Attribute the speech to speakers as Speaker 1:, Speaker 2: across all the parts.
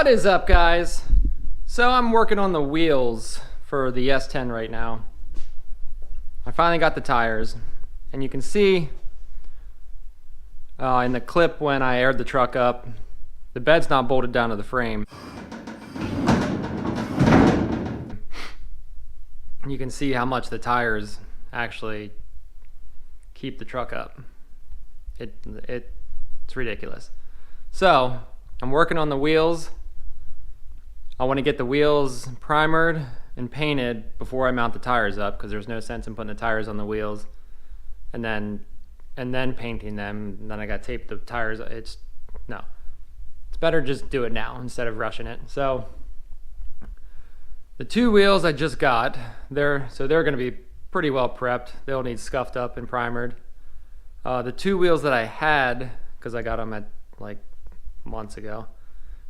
Speaker 1: What is up, guys? So I'm working on the wheels for the S10 right now. I finally got the tires, and you can see in the clip when I aired the truck up, the bed's not bolted down to the frame. You can see how much the tires actually keep the truck up. It's ridiculous. So I'm working on the wheels. I want to get the wheels primered and painted before I mount the tires up, because there's no sense in putting the tires on the wheels and then painting them, and then I got to tape the tires. It's better just do it now instead of rushing it. So the two wheels I just got, they're going to be pretty well prepped. They'll need scuffed up and primered. The two wheels that I had, because I got them at like months ago,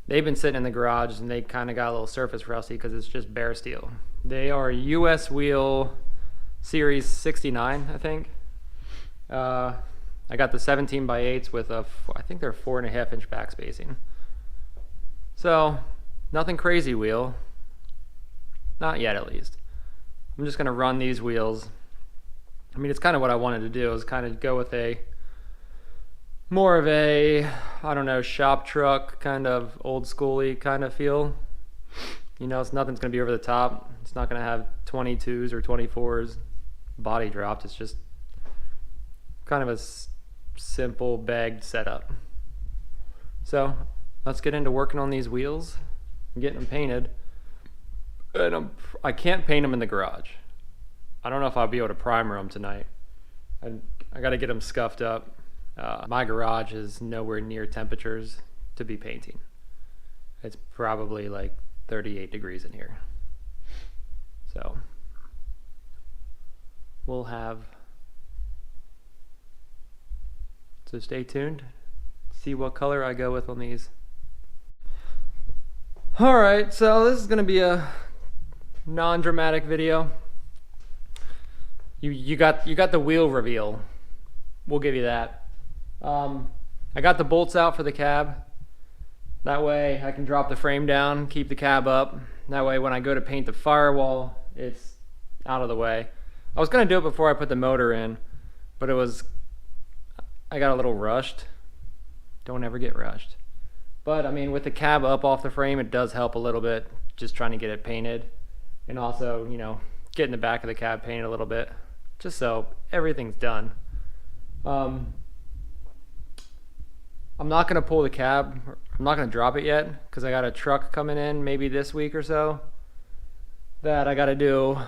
Speaker 1: they've been sitting in the garage and they kind of got a little surface rusty because it's just bare steel. They are US wheel series 69, I think. I got the 17x8s with I think they're 4.5 inch back spacing. So nothing crazy wheel, not yet at least. I'm just gonna run these wheels. I mean, it's kind of what I wanted to do, is kind of go with more of a, I don't know, shop truck, kind of old schooly kind of feel. You know, nothing's gonna be over the top. It's not gonna have 22s or 24s body dropped. It's just kind of a simple bagged setup. So let's get into working on these wheels and getting them painted. And I can't paint them in the garage. I don't know if I'll be able to primer them tonight. I got to get them scuffed up. My garage is nowhere near temperatures to be painting. It's probably like 38 degrees in here. So so stay tuned, see what color I go with on these. Alright, so this is going to be a non-dramatic video. You got the wheel reveal. We'll give you that. I got the bolts out for the cab. That way I can drop the frame down, keep the cab up. That way when I go to paint the firewall, it's out of the way. I was going to do it before I put the motor in, but I got a little rushed. Don't ever get rushed. But I mean, with the cab up off the frame, it does help a little bit, just trying to get it painted. And also, you know, getting the back of the cab painted a little bit, just so everything's done. I'm not gonna pull the cab. I'm not gonna drop it yet, because I got a truck coming in maybe this week or so that I gotta do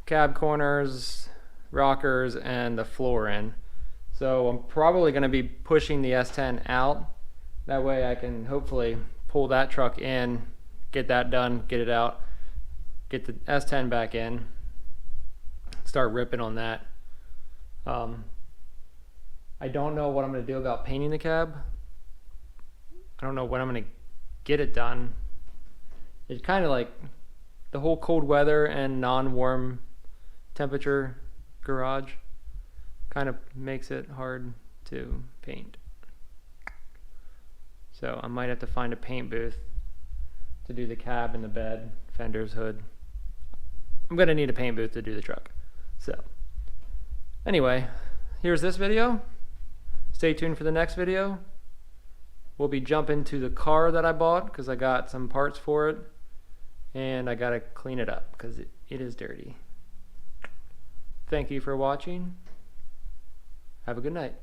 Speaker 1: cab corners, rockers, and the floor in. So I'm probably gonna be pushing the S10 out. That way I can hopefully pull that truck in, get that done, get it out, get the S10 back in, start ripping on that. I don't know what I'm going to do about painting the cab. I don't know when I'm going to get it done. It's kind of like the whole cold weather and non-warm temperature garage kind of makes it hard to paint. So I might have to find a paint booth to do the cab and the bed, fenders, hood. I'm going to need a paint booth to do the truck. So anyway, here's this video. Stay tuned for the next video. We'll be jumping to the car that I bought because I got some parts for it, and I gotta clean it up because it is dirty. Thank you for watching. Have a good night.